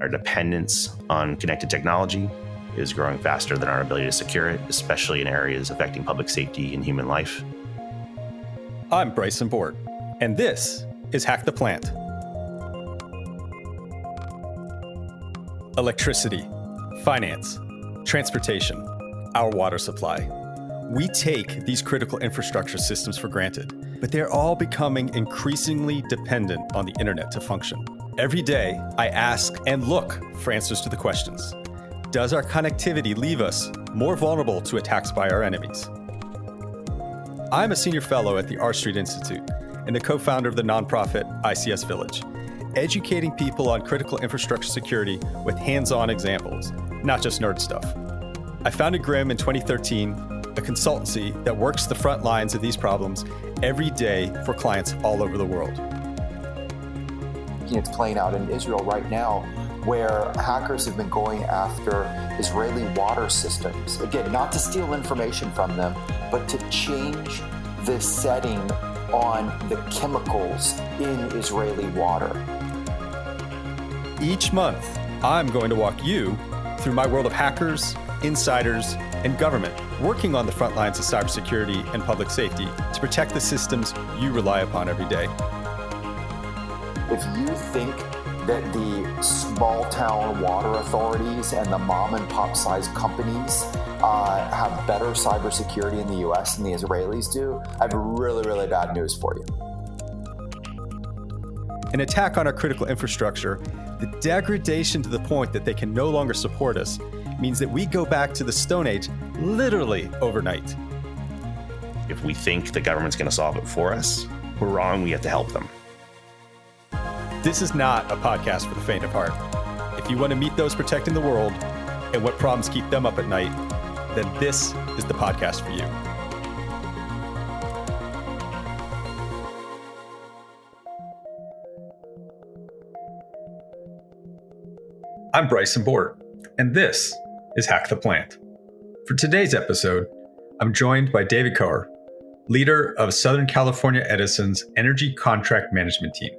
Our dependence on connected technology is growing faster than our ability to secure it, especially in areas affecting public safety and human life. I'm Bryson Bort, and this is Hack the Plant. Electricity, finance, transportation, our water supply. We take these critical infrastructure systems for granted, but they're all becoming increasingly dependent on the internet to function. Every day, I ask and look for answers to the questions. Does our connectivity leave us more vulnerable to attacks by our enemies? I'm a senior fellow at the R Street Institute and the co-founder of the nonprofit ICS Village, educating people on critical infrastructure security with hands-on examples, not just nerd stuff. I founded Grim in 2013, a consultancy that works the front lines of these problems every day for clients all over the world. It's playing out in Israel right now, where hackers have been going after Israeli water systems. Again, not to steal information from them, but to change the setting on the chemicals in Israeli water. Each month, I'm going to walk you through my world of hackers, insiders, and government, working on the front lines of cybersecurity and public safety to protect the systems you rely upon every day. If you think that the small town water authorities and the mom and pop sized companies have better cybersecurity in the US than the Israelis do, I have really, really bad news for you. An attack on our critical infrastructure, the degradation to the point that they can no longer support us, means that we go back to the Stone Age literally overnight. If we think the government's going to solve it for us, we're wrong. We have to help them. This is not a podcast for the faint of heart. If you want to meet those protecting the world and what problems keep them up at night, then this is the podcast for you. I'm Bryson Bort, and this is Hack the Plant. For today's episode, I'm joined by David Coher, leader of Southern California Edison's Energy Contract Management Team,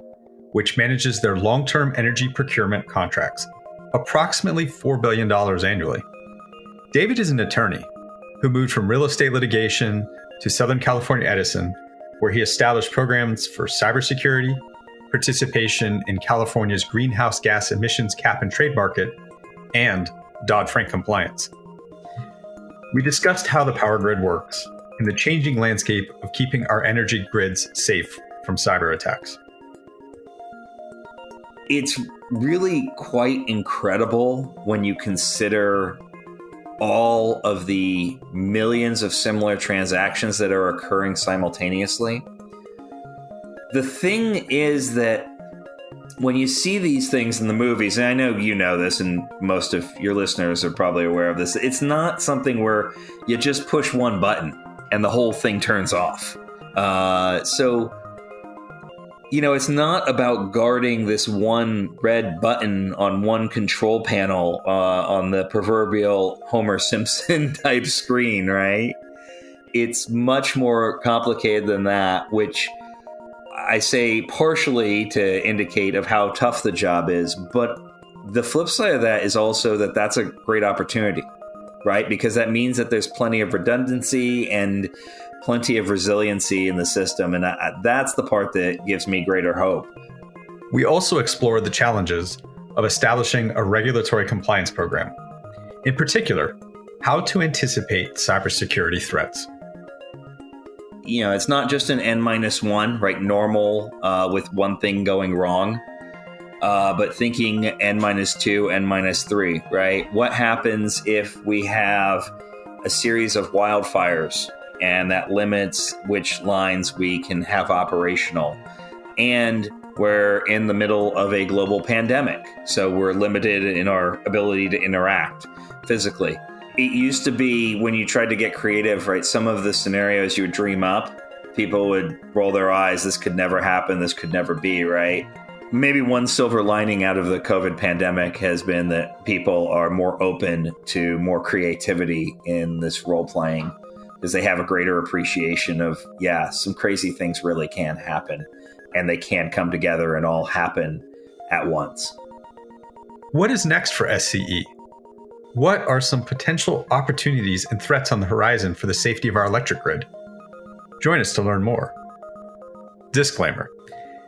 which manages their long-term energy procurement contracts, approximately $4 billion annually. David is an attorney who moved from real estate litigation to Southern California Edison, where he established programs for cybersecurity, participation in California's greenhouse gas emissions cap and trade market, and Dodd-Frank compliance. We discussed how the power grid works and the changing landscape of keeping our energy grids safe from cyber attacks. It's really quite incredible when you consider all of the millions of similar transactions that are occurring simultaneously. The thing is that when you see these things in the movies, and I know you know this and most of your listeners are probably aware of this, it's not something where you just push one button and the whole thing turns off. It's not about guarding this one red button on one control panel on the proverbial Homer Simpson type screen, right? It's much more complicated than that, which I say partially to indicate of how tough the job is. But the flip side of that is also that that's a great opportunity, right? Because that means that there's plenty of redundancy and plenty of resiliency in the system. And that's the part that gives me greater hope. We also explored the challenges of establishing a regulatory compliance program. In particular, how to anticipate cybersecurity threats. It's not just an N-1, right? Normal with one thing going wrong, but thinking N-2, N-3, right? What happens if we have a series of wildfires and that limits which lines we can have operational? And we're in the middle of a global pandemic, so we're limited in our ability to interact physically. It used to be when you tried to get creative, right? Some of the scenarios you would dream up, people would roll their eyes. This could never happen. This could never be, right? Maybe one silver lining out of the COVID pandemic has been that people are more open to more creativity in this role playing because they have a greater appreciation of, some crazy things really can happen and they can come together and all happen at once. What is next for SCE? What are some potential opportunities and threats on the horizon for the safety of our electric grid? Join us to learn more. Disclaimer: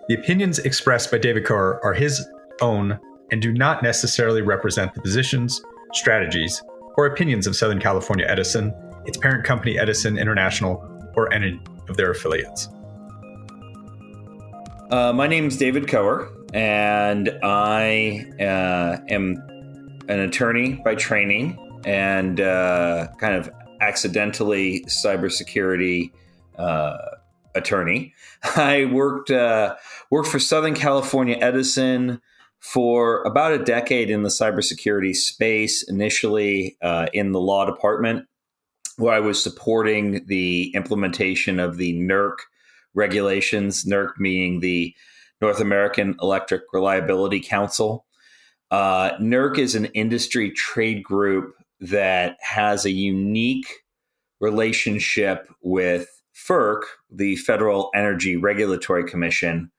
the opinions expressed by David Coher are his own and do not necessarily represent the positions, strategies, or opinions of Southern California Edison, its parent company Edison International, or any of their affiliates. My name is David Coher, and I am an attorney by training and kind of accidentally cybersecurity attorney. I worked for Southern California Edison for about a decade in the cybersecurity space, initially in the law department, where I was supporting the implementation of the NERC regulations, NERC meaning the North American Electric Reliability Council. NERC is an industry trade group that has a unique relationship with FERC, the Federal Energy Regulatory Commission,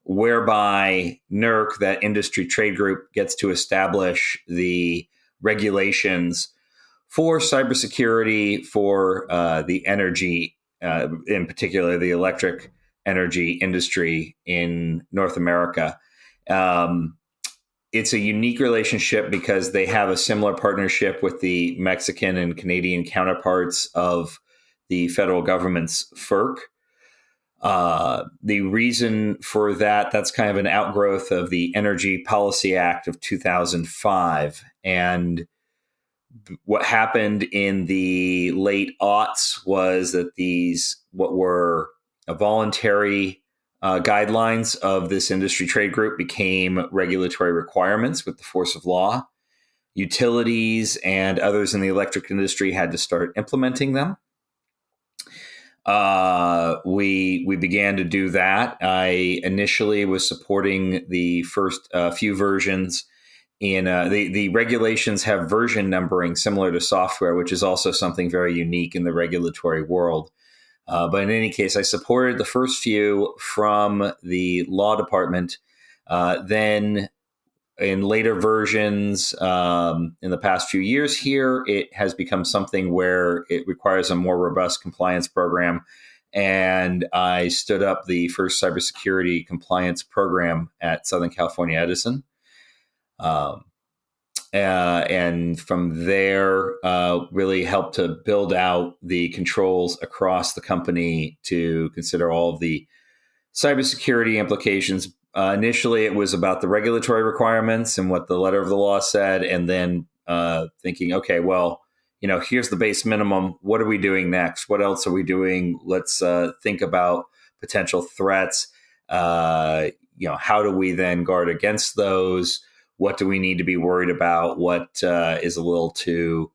whereby NERC, that industry trade group, gets to establish the regulations for cybersecurity, for the energy, in particular the electric energy industry in North America. It's a unique relationship because they have a similar partnership with the Mexican and Canadian counterparts of the federal government's FERC. The reason for that's kind of an outgrowth of the Energy Policy Act of 2005. And what happened in the late aughts was that these, what were voluntary guidelines of this industry trade group, became regulatory requirements with the force of law. Utilities and others in the electric industry had to start implementing them. We began to do that. I initially was supporting the first few versions. In the regulations have version numbering similar to software, which is also something very unique in the regulatory world. But in any case, I supported the first few from the law department. Then in later versions, in the past few years here, it has become something where it requires a more robust compliance program. And I stood up the first cybersecurity compliance program at Southern California Edison. And from there, really helped to build out the controls across the company to consider all of the cybersecurity implications. Initially, it was about the regulatory requirements and what the letter of the law said, and then thinking, okay, well, here's the base minimum. What are we doing next? What else are we doing? Let's think about potential threats. How do we then guard against those? What do we need to be worried about? What is a little too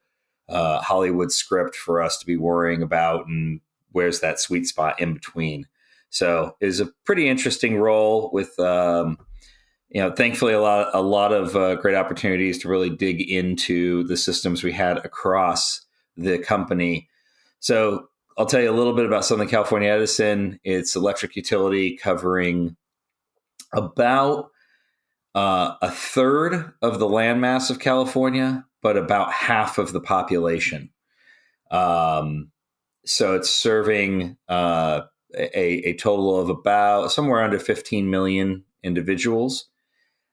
Hollywood script for us to be worrying about? And where's that sweet spot in between? So it was a pretty interesting role with, thankfully a lot of great opportunities to really dig into the systems we had across the company. So I'll tell you a little bit about Southern California Edison. It's electric utility covering about a third of the landmass of California, but about half of the population. So it's serving a total of about somewhere under 15 million individuals.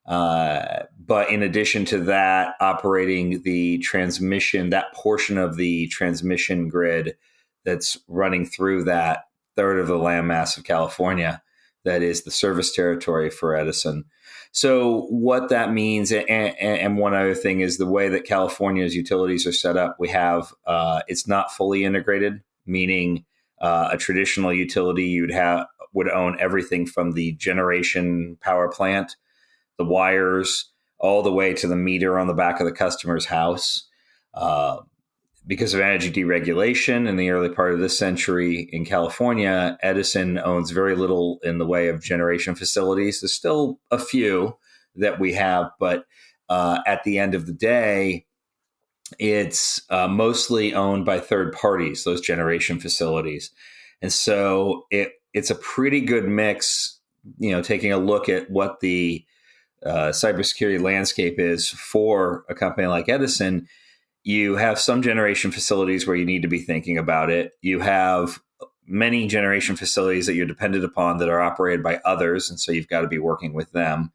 But in addition to that, operating the transmission, that portion of the transmission grid that's running through that third of the landmass of California, that is the service territory for Edison. So what that means, and one other thing, is the way that California's utilities are set up. We have, it's not fully integrated, meaning a traditional utility would own everything from the generation power plant, the wires, all the way to the meter on the back of the customer's house. Because of energy deregulation in the early part of this century in California, Edison owns very little in the way of generation facilities. There's still a few that we have, but at the end of the day, it's mostly owned by third parties, those generation facilities. And so it's a pretty good mix, taking a look at what the cybersecurity landscape is for a company like Edison, you have some generation facilities where you need to be thinking about it. You have many generation facilities that you're dependent upon that are operated by others, and so you've got to be working with them.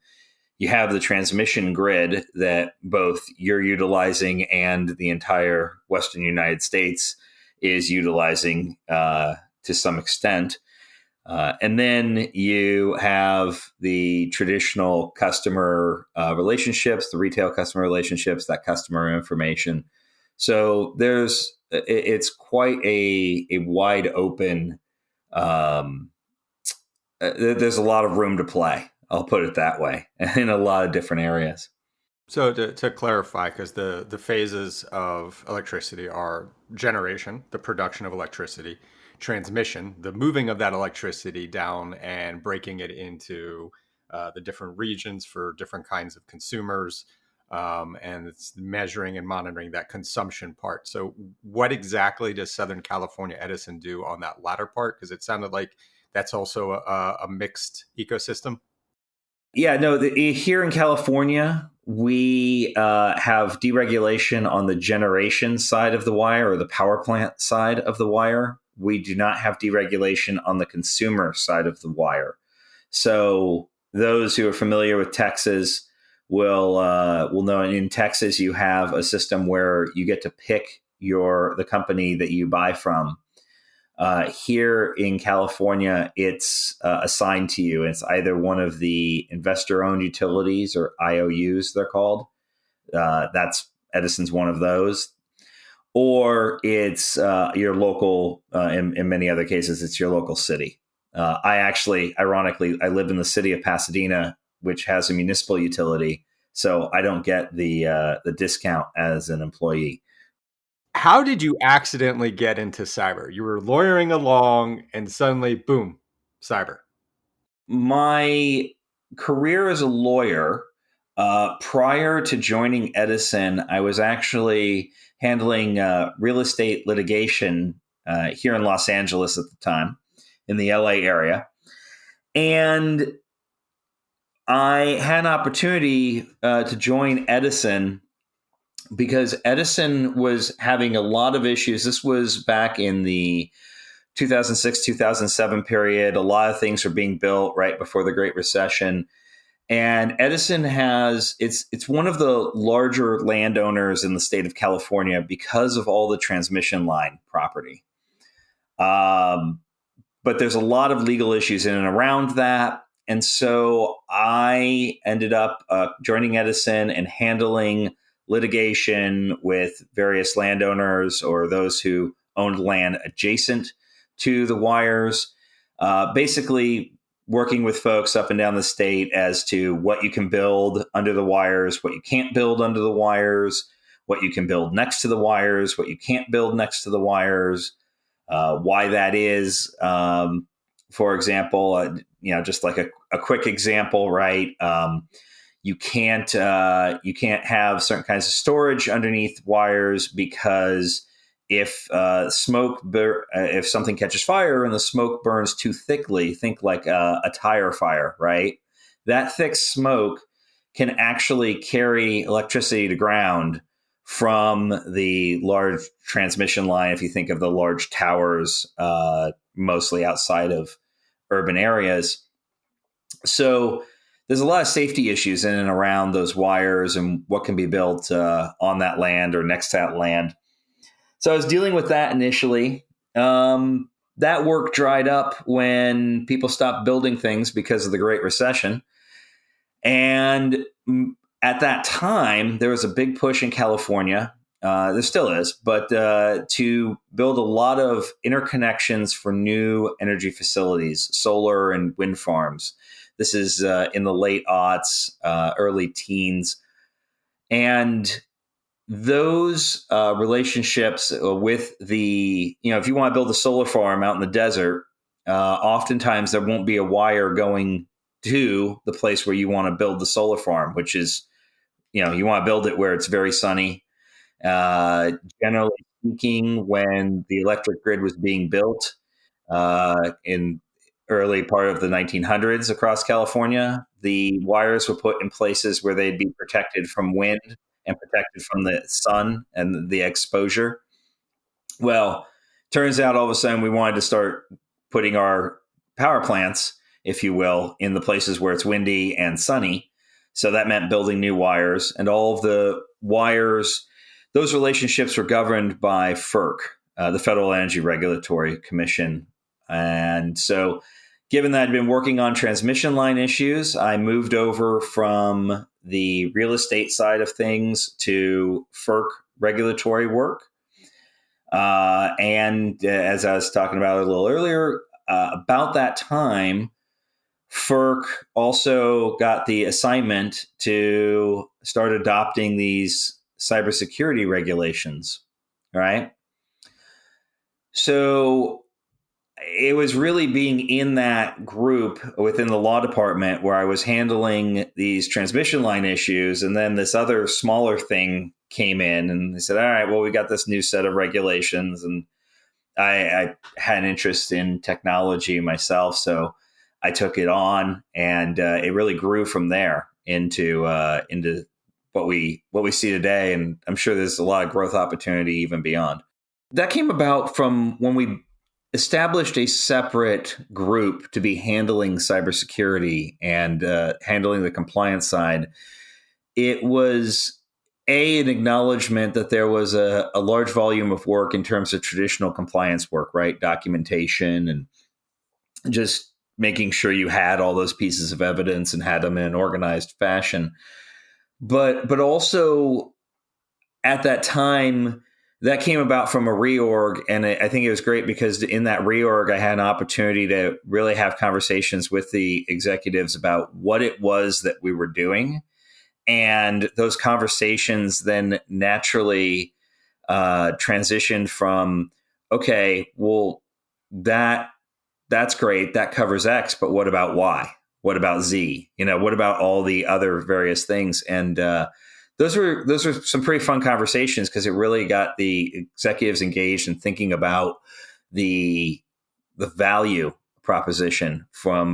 You have the transmission grid that both you're utilizing and the entire Western United States is utilizing to some extent. And then you have the traditional customer relationships, the retail customer relationships, that customer information. So it's quite a wide open, there's a lot of room to play. I'll put it that way, in a lot of different areas. So to clarify, because the phases of electricity are generation, the production of electricity, transmission, the moving of that electricity down and breaking it into the different regions for different kinds of consumers, and it's measuring and monitoring that consumption part. So what exactly does Southern California Edison do on that latter part? Because it sounded like that's also a mixed ecosystem. Yeah, no, here in California, we have deregulation on the generation side of the wire or the power plant side of the wire. We do not have deregulation on the consumer side of the wire. So those who are familiar with Texas will know in Texas you have a system where you get to pick the company that you buy from. Here in California, it's assigned to you. It's either one of the investor-owned utilities, or IOUs, they're called. That's Edison's one of those. Or it's your local, in many other cases, it's your local city. Ironically, I live in the city of Pasadena, which has a municipal utility, so I don't get the discount as an employee. How did you accidentally get into cyber? You were lawyering along and suddenly, boom, cyber. My career as a lawyer, prior to joining Edison, I was actually handling real estate litigation here in Los Angeles at the time, in the LA area. And I had an opportunity to join Edison because Edison was having a lot of issues. This was back in the 2006, 2007 period. A lot of things were being built right before the Great Recession. And Edison it's one of the larger landowners in the state of California because of all the transmission line property. But there's a lot of legal issues in and around that. And so I ended up joining Edison and handling litigation with various landowners or those who owned land adjacent to the wires, basically working with folks up and down the state as to what you can build under the wires, what you can't build under the wires, what you can build next to the wires, what you can't build next to the wires, why that is. For example, just like a quick example, right? You can't have certain kinds of storage underneath wires because if if something catches fire and the smoke burns too thickly, think like a tire fire, right? That thick smoke can actually carry electricity to ground from the large transmission line. If you think of the large towers, mostly outside of urban areas. So there's a lot of safety issues in and around those wires and what can be built on that land or next to that land. So I was dealing with that initially. That work dried up when people stopped building things because of the Great Recession. And at that time, there was a big push in California. There still is, but to build a lot of interconnections for new energy facilities, solar and wind farms. This is in the late aughts, early teens. And those relationships with if you want to build a solar farm out in the desert, oftentimes there won't be a wire going to the place where you want to build the solar farm, which is, you want to build it where it's very sunny. Generally speaking, when the electric grid was being built, early part of the 1900s across California. The wires were put in places where they'd be protected from wind and protected from the sun and the exposure. Well, turns out all of a sudden we wanted to start putting our power plants, if you will, in the places where it's windy and sunny. So that meant building new wires, and all of the wires, those relationships were governed by FERC, the Federal Energy Regulatory Commission. And so given that I'd been working on transmission line issues, I moved over from the real estate side of things to FERC regulatory work. And as I was talking about a little earlier, about that time, FERC also got the assignment to start adopting these cybersecurity regulations, right? So it was really being in that group within the law department where I was handling these transmission line issues. And then this other smaller thing came in and they said, all right, well, we got this new set of regulations. And I had an interest in technology myself. So I took it on, and it really grew from there into what we see today. And I'm sure there's a lot of growth opportunity even beyond. That came about from when we established a separate group to be handling cybersecurity and handling the compliance side. It was an acknowledgement that there was a large volume of work in terms of traditional compliance work, right? Documentation and just making sure you had all those pieces of evidence and had them in an organized fashion. But also at that time, that came about from a reorg. And I think it was great because in that reorg, I had an opportunity to really have conversations with the executives about what it was that we were doing. And those conversations then naturally transitioned from, okay, well, that's great. That covers X, but what about Y? What about Z? What about all the other various things? And those were some pretty fun conversations because it really got the executives engaged and thinking about the value proposition from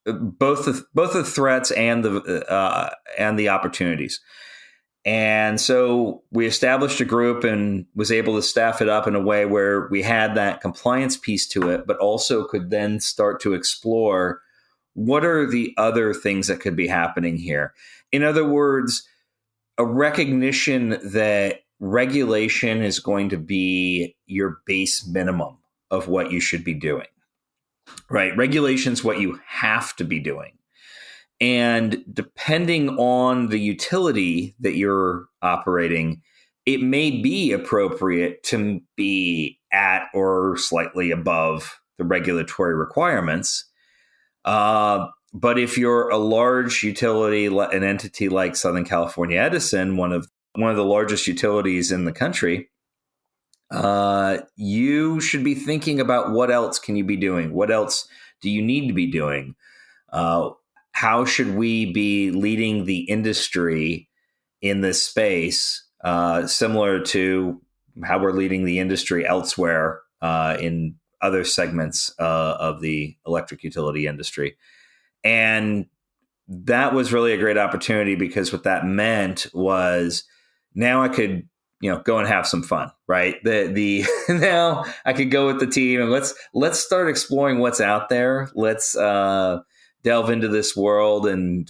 both the threats and the opportunities. And so we established a group and was able to staff it up in a way where we had that compliance piece to it, but also could then start to explore what are the other things that could be happening here. In other words, a recognition that regulation is going to be your base minimum of what you should be doing, right? Regulation is what you have to be doing. And depending on the utility that you're operating, it may be appropriate to be at or slightly above the regulatory requirements. But if you're a large utility, an entity like Southern California Edison, one of the largest utilities in the country, you should be thinking about what else can you be doing? What else do you need to be doing? How should we be leading the industry in this space, similar to how we're leading the industry elsewhere in other segments of the electric utility industry? And that was really a great opportunity because what that meant was now I could, go and have some fun, right? Now I could go with the team and let's start exploring what's out there. Let's delve into this world and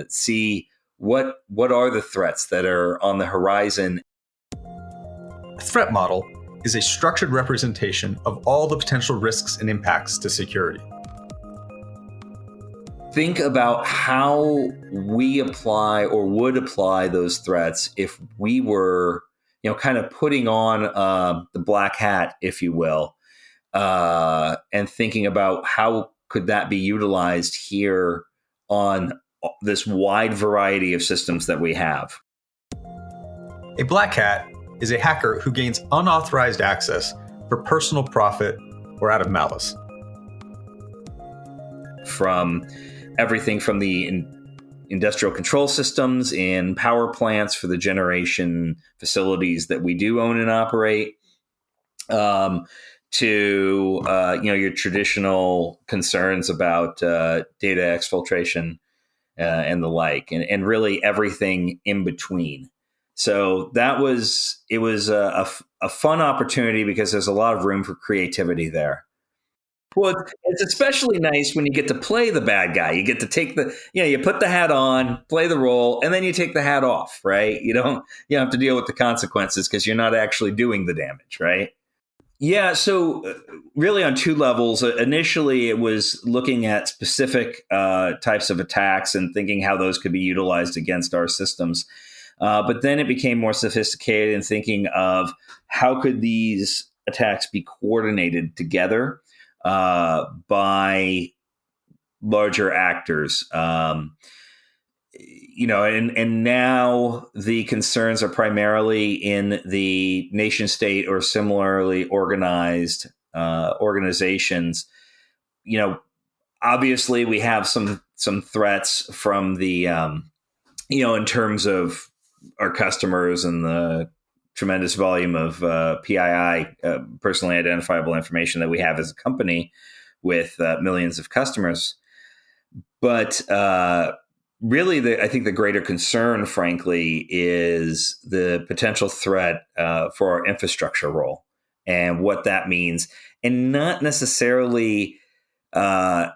see what are the threats that are on the horizon. A threat model is a structured representation of all the potential risks and impacts to security. Think about how we apply or would apply those threats if we were, kind of putting on the black hat, if you will, and thinking about how could that be utilized here on this wide variety of systems that we have. A black hat is a hacker who gains unauthorized access for personal profit or out of malice. From everything from the industrial control systems in power plants for the generation facilities that we do own and operate, to your traditional concerns about data exfiltration and the like, and really everything in between. So it was a fun opportunity because there's a lot of room for creativity there. Well, it's especially nice when you get to play the bad guy. You get to take you put the hat on, play the role, and then you take the hat off, right? You don't have to deal with the consequences because you're not actually doing the damage, right? Yeah, so really on two levels. Initially, it was looking at specific types of attacks and thinking how those could be utilized against our systems. But then it became more sophisticated in thinking of how could these attacks be coordinated together by larger actors. And now the concerns are primarily in the nation state or similarly organized organizations. Obviously we have some threats from the, in terms of our customers and the tremendous volume of PII, personally identifiable information that we have as a company with millions of customers. But really, I think the greater concern, frankly, is the potential threat for our infrastructure role and what that means. And not necessarily, I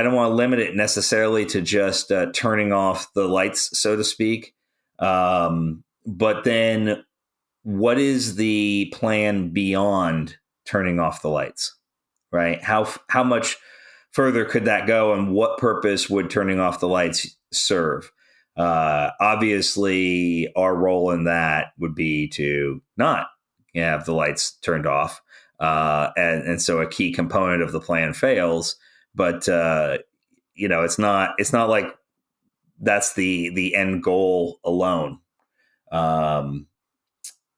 don't want to limit it necessarily to just turning off the lights, so to speak. But then what is the plan beyond turning off the lights, right? How much further could that go, and what purpose would turning off the lights serve? Obviously, our role in that would be to not have the lights turned off, and so a key component of the plan fails. But it's not like that's the end goal alone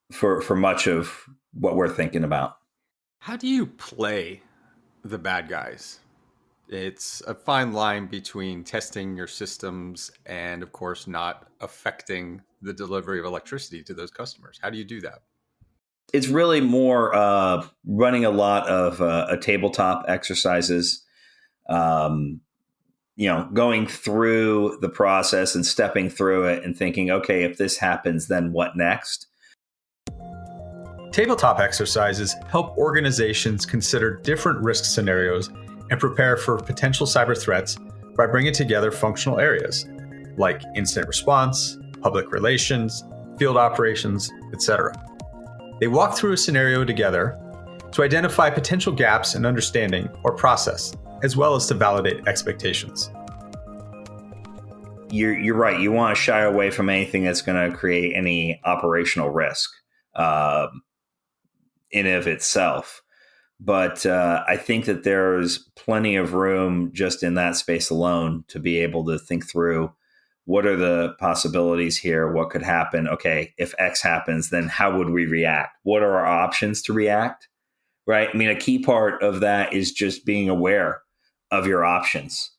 for much of what we're thinking about. How do you play the bad guys? It's a fine line between testing your systems and, of course, not affecting the delivery of electricity to those customers. How do you do that? It's really more running a lot of tabletop exercises, going through the process and stepping through it and thinking, okay, if this happens, then what next? Tabletop exercises help organizations consider different risk scenarios and prepare for potential cyber threats by bringing together functional areas like incident response, public relations, field operations, etc. They walk through a scenario together to identify potential gaps in understanding or process, as well as to validate expectations. You're right. You want to shy away from anything that's going to create any operational risk in and of itself. But I think that there's plenty of room just in that space alone to be able to think through what are the possibilities here? What could happen? Okay, if X happens, then how would we react? What are our options to react? Right? I mean, a key part of that is just being aware of your options,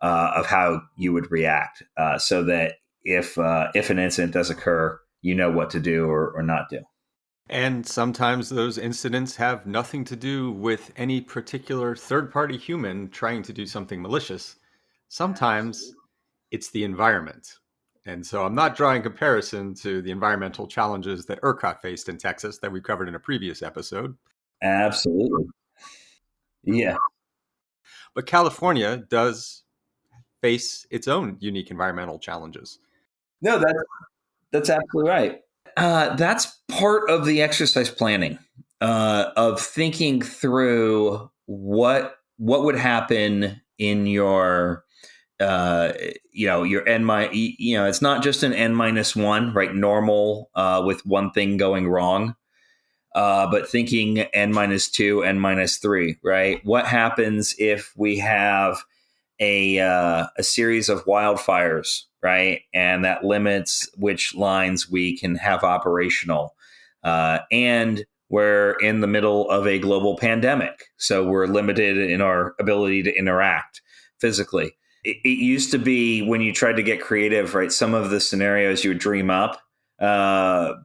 of how you would react, so that if an incident does occur, you know what to do or not do. And sometimes those incidents have nothing to do with any particular third-party human trying to do something malicious. Sometimes it's the environment. And so I'm not drawing comparison to the environmental challenges that ERCOT faced in Texas that we covered in a previous episode. Absolutely. Yeah. But California does face its own unique environmental challenges. No, that's absolutely right. That's part of the exercise planning, of thinking through what would happen in your your it's not just an N-1, right? Normal, with one thing going wrong, but thinking N-2, N-3, right? What happens if we have a series of wildfires, right? And that limits which lines we can have operational. And we're in the middle of a global pandemic, so we're limited in our ability to interact physically. It used to be when you tried to get creative, right? Some of the scenarios you would dream up,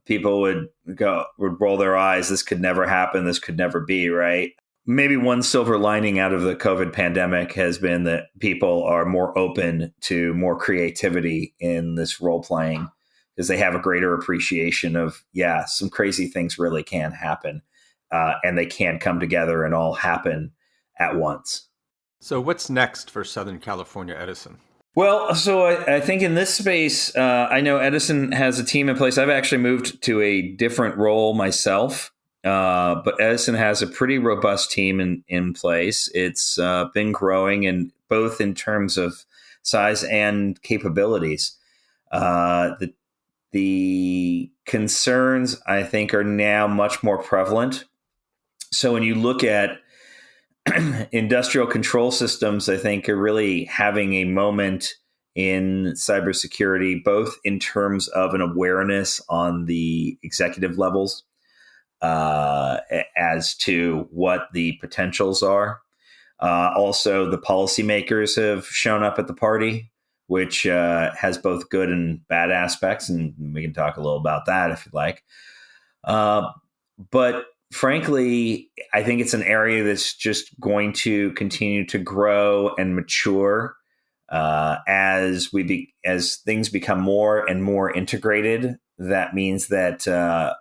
people would roll their eyes. This could never happen. This could never be, right? maybe one silver lining out of the COVID pandemic has been that people are more open to more creativity in this role playing because they have a greater appreciation of, some crazy things really can happen and they can come together and all happen at once. So what's next for Southern California Edison? Well, so I think in this space, I know Edison has a team in place. I've actually moved to a different role myself, but Edison has a pretty robust team in place. It's been growing, and both in terms of size and capabilities. The concerns, I think, are now much more prevalent. So when you look at industrial control systems, I think, are really having a moment in cybersecurity, both in terms of an awareness on the executive levels as to what the potentials are. Also, the policymakers have shown up at the party, which has both good and bad aspects, and we can talk a little about that if you'd like. But frankly, I think it's an area that's just going to continue to grow and mature as things become more and more integrated. That means that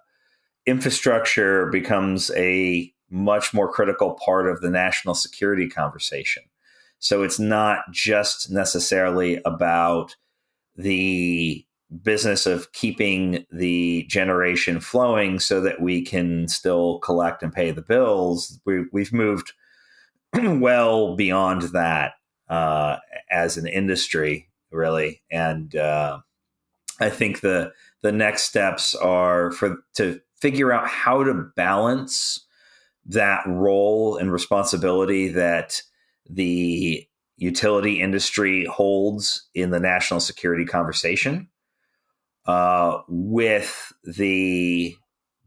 infrastructure becomes a much more critical part of the national security conversation. So it's not just necessarily about the business of keeping the generation flowing so that we can still collect and pay the bills. We've moved well beyond that as an industry, really. And I think the next steps are to figure out how to balance that role and responsibility that the utility industry holds in the national security conversation with the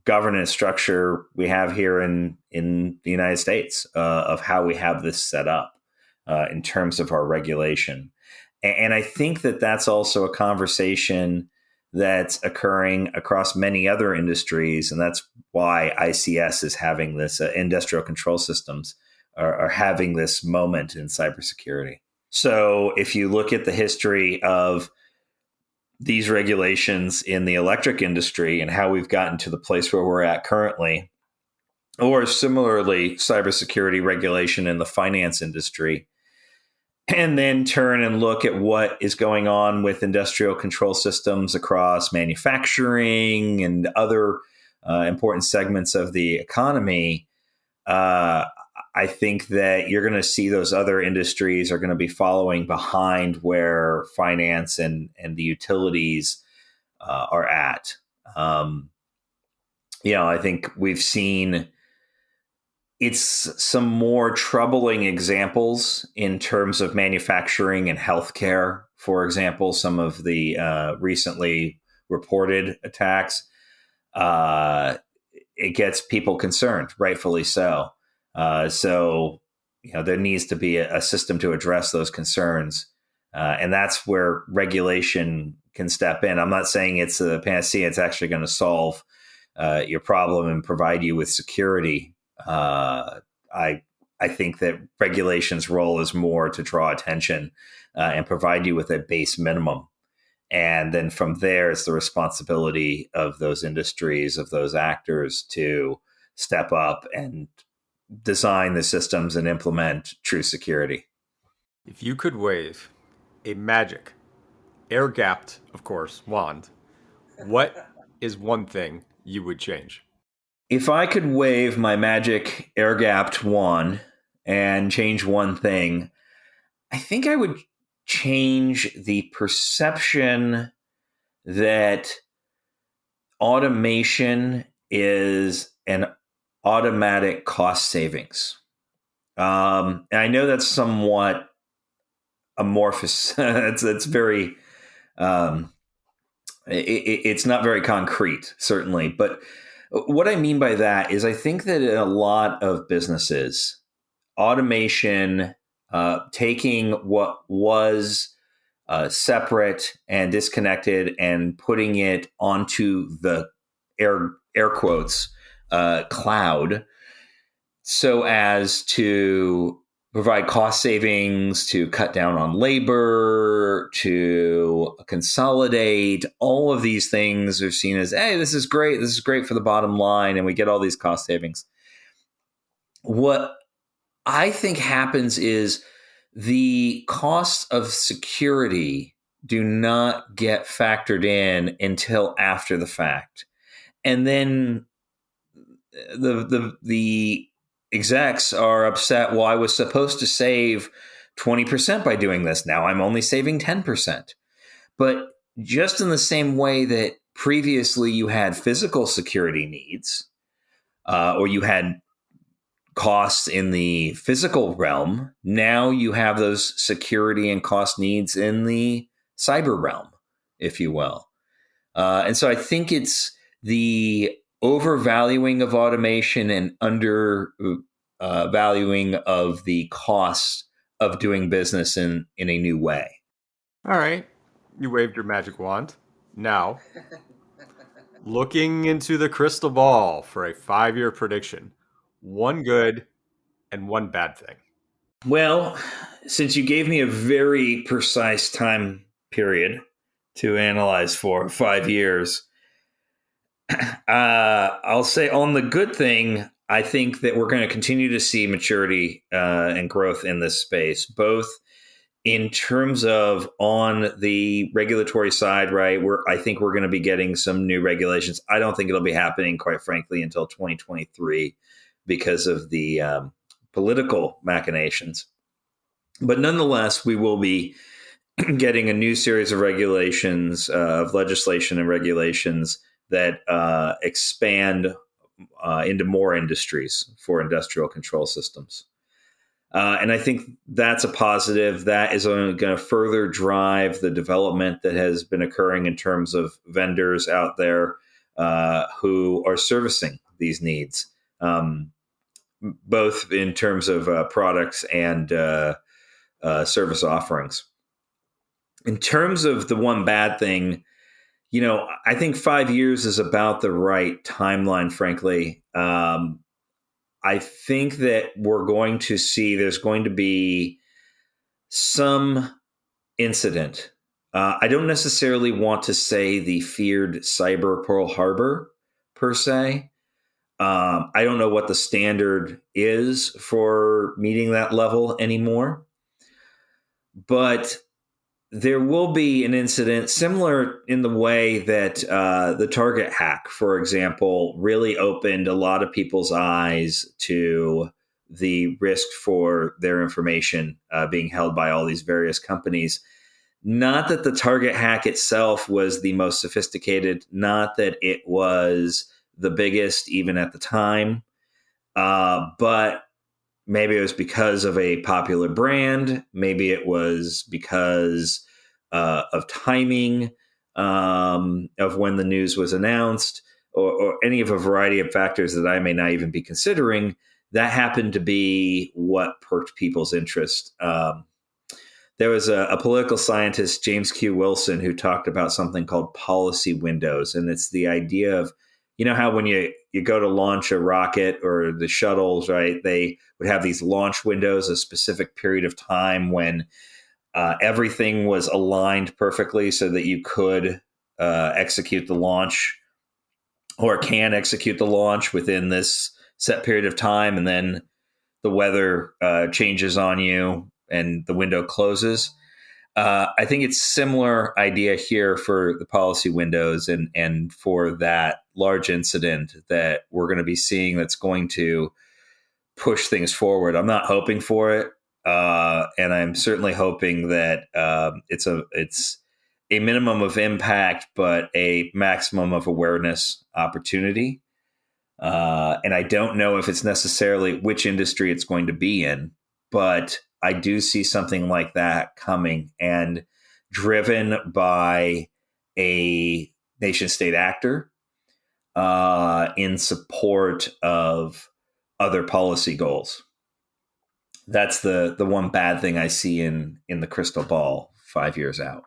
governance structure we have here in the United States of how we have this set up in terms of our regulation. And I think that that's also a conversation that's occurring across many other industries. And that's why ICS is having this, industrial control systems are having this moment in cybersecurity. So if you look at the history of these regulations in the electric industry and how we've gotten to the place where we're at currently, or similarly, cybersecurity regulation in the finance industry, and then turn and look at what is going on with industrial control systems across manufacturing and other important segments of the economy, I think that you're going to see those other industries are going to be following behind where finance and the utilities are at. I think we've seen some more troubling examples in terms of manufacturing and healthcare. For example, some of the recently reported attacks, it gets people concerned, rightfully so. So there needs to be a system to address those concerns. And that's where regulation can step in. I'm not saying it's a panacea. It's actually going to solve your problem and provide you with security. I think that regulation's role is more to draw attention and provide you with a base minimum. And then from there, it's the responsibility of those industries, of those actors to step up and design the systems and implement true security. If you could wave a magic, air-gapped, of course, wand, what is one thing you would change? If I could wave my magic air-gapped wand and change one thing, I think I would change the perception that automation is an automatic cost savings. And I know that's somewhat amorphous. It's very, it's not very concrete, certainly. But what I mean by that is I think that in a lot of businesses, automation, taking what was separate and disconnected and putting it onto the air quotes cloud, so as to provide cost savings, to cut down on labor, to consolidate. All of these things are seen as, hey, this is great. This is great for the bottom line. And we get all these cost savings. What I think happens is the costs of security do not get factored in until after the fact. And then the execs are upset. Well, I was supposed to save 20% by doing this. Now I'm only saving 10%. But just in the same way that previously you had physical security needs, or you had costs in the physical realm, now you have those security and cost needs in the cyber realm, if you will. And so I think it's the overvaluing of automation and valuing of the cost of doing business in a new way. All right. You waved your magic wand. Now, looking into the crystal ball for a 5-year prediction, one good and one bad thing. Well, since you gave me a very precise time period to analyze for 5 years, I'll say on the good thing, I think that we're going to continue to see maturity and growth in this space, both in terms of on the regulatory side, right? I think we're going to be getting some new regulations. I don't think it'll be happening, quite frankly, until 2023 because of the political machinations. But nonetheless, we will be getting a new series of regulations, of legislation and regulations that expand into more industries for industrial control systems. And I think that's a positive. That is going to further drive the development that has been occurring in terms of vendors out there who are servicing these needs, both in terms of products and service offerings. In terms of the one bad thing, I think 5 years is about the right timeline, frankly. I think that we're going to see there's going to be some incident. I don't necessarily want to say the feared cyber Pearl Harbor per se. I don't know what the standard is for meeting that level anymore. But there will be an incident similar in the way that the Target hack, for example, really opened a lot of people's eyes to the risk for their information being held by all these various companies. Not that the Target hack itself was the most sophisticated, not that it was the biggest even at the time, but maybe it was because of a popular brand. Maybe it was because of timing of when the news was announced, or any of a variety of factors that I may not even be considering. That happened to be what perked people's interest. There was a political scientist, James Q. Wilson, who talked about something called policy windows. And it's the idea of, how when you go to launch a rocket or the shuttles, right, they would have these launch windows, a specific period of time when everything was aligned perfectly so that you could execute the launch or can execute the launch within this set period of time. And then the weather changes on you and the window closes. I think it's similar idea here for the policy windows and for that large incident that we're going to be seeing that's going to push things forward. I'm not hoping for it. And I'm certainly hoping that it's a minimum of impact, but a maximum of awareness opportunity. And I don't know if it's necessarily which industry it's going to be in, but I do see something like that coming and driven by a nation state actor in support of other policy goals. That's the one bad thing I see in the crystal ball 5 years out.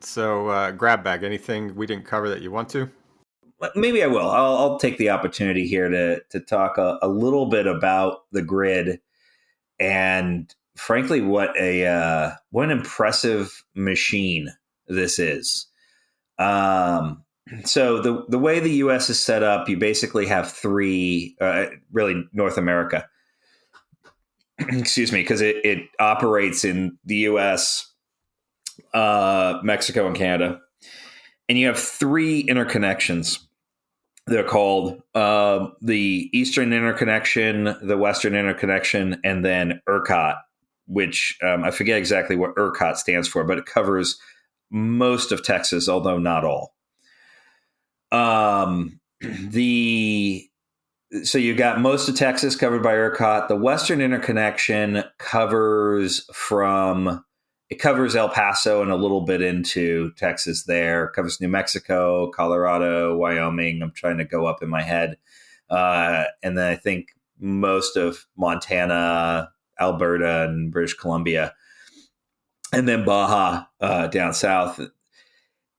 So grab bag, anything we didn't cover that you want to? maybe I will. I'll take the opportunity here to talk a little bit about the grid, and frankly, what an impressive machine this is. So the way the U.S. is set up, you basically have three, really North America. Excuse me, because it operates in the U.S., Mexico, and Canada, and you have three interconnections. They're called the Eastern Interconnection, the Western Interconnection, and then ERCOT, which I forget exactly what ERCOT stands for, but it covers most of Texas, although not all. So you got most of Texas covered by ERCOT. The Western Interconnection covers El Paso and a little bit into Texas there. It covers New Mexico, Colorado, Wyoming. I'm trying to go up in my head. And then I think most of Montana, Alberta, and British Columbia. And then Baja down south.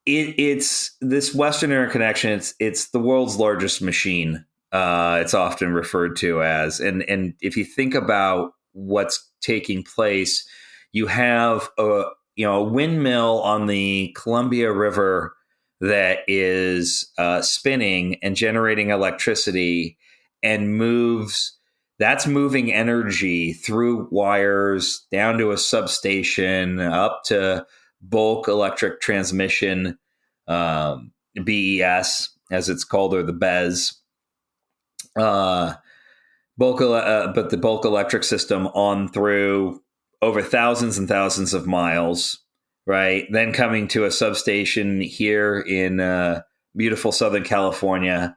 It's this Western Interconnection. It's the world's largest machine. It's often referred to as, and if you think about what's taking place, you have a windmill on the Columbia River that is spinning and generating electricity, and moving energy through wires down to a substation, up to bulk electric transmission, BES as it's called, or the BES. But the bulk electric system on through over thousands and thousands of miles, right? Then coming to a substation here in beautiful Southern California,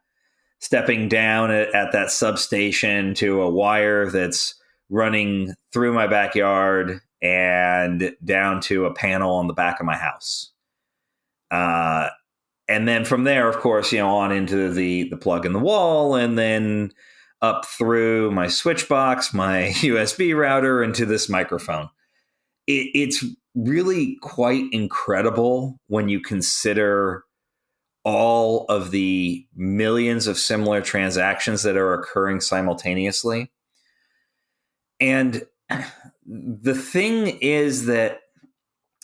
stepping down at that substation to a wire that's running through my backyard and down to a panel on the back of my house. And then from there, of course, on into the plug in the wall, and then up through my switch box, my USB router, into this microphone. It's really quite incredible when you consider all of the millions of similar transactions that are occurring simultaneously. And the thing is that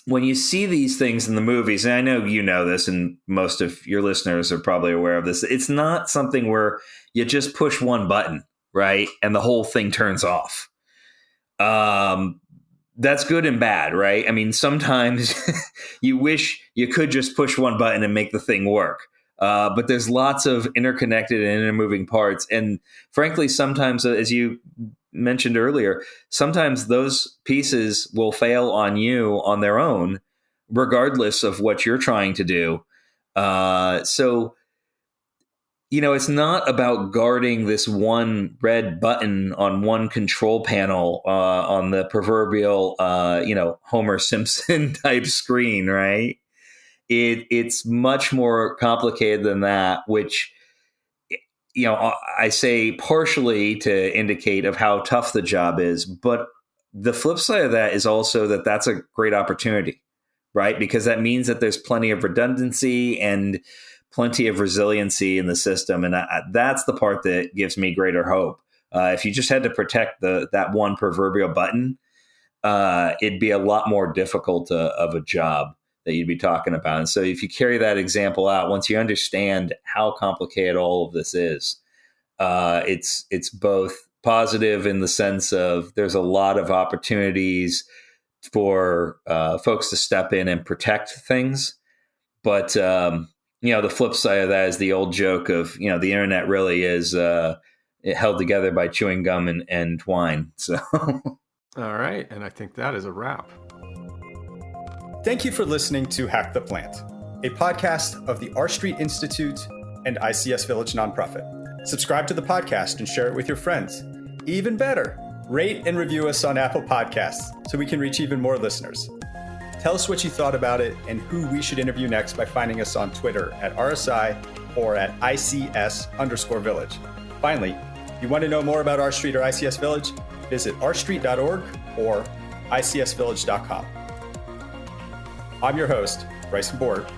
when you see these things in the movies, and I know you know this, and most of your listeners are probably aware of this, it's not something where you just push one button, right, and the whole thing turns off. That's good and bad, right? I mean, sometimes you wish you could just push one button and make the thing work. But there's lots of interconnected and intermoving parts. And frankly, sometimes, as you mentioned earlier, sometimes those pieces will fail on you on their own, regardless of what you're trying to do. So, it's not about guarding this one red button on one control panel on the proverbial, Homer Simpson type screen, right? It's much more complicated than that, which, I say partially to indicate of how tough the job is, but the flip side of that is also that that's a great opportunity, right? Because that means that there's plenty of redundancy and plenty of resiliency in the system. And that's the part that gives me greater hope. If you just had to protect that one proverbial button, it'd be a lot more difficult of a job that you'd be talking about. And so if you carry that example out, once you understand how complicated all of this is, it's both positive in the sense of there's a lot of opportunities for folks to step in and protect things. But, the flip side of that is the old joke of, the internet really is held together by chewing gum and twine. So, all right. And I think that is a wrap. Thank you for listening to Hack the Plant, a podcast of the R Street Institute and ICS Village nonprofit. Subscribe to the podcast and share it with your friends. Even better, rate and review us on Apple Podcasts so we can reach even more listeners. Tell us what you thought about it and who we should interview next by finding us on Twitter at RSI or at ICS_Village. Finally, if you want to know more about R Street or ICS Village, visit rstreet.org or icsvillage.com. I'm your host, Bryson Bort,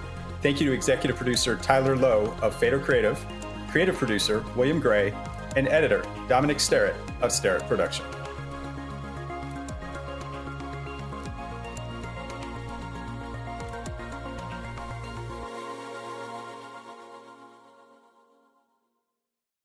Thank you to executive producer Tyler Lowe of Fader Creative producer William Gray, and editor Dominic Sterrett of Sterrett Productions.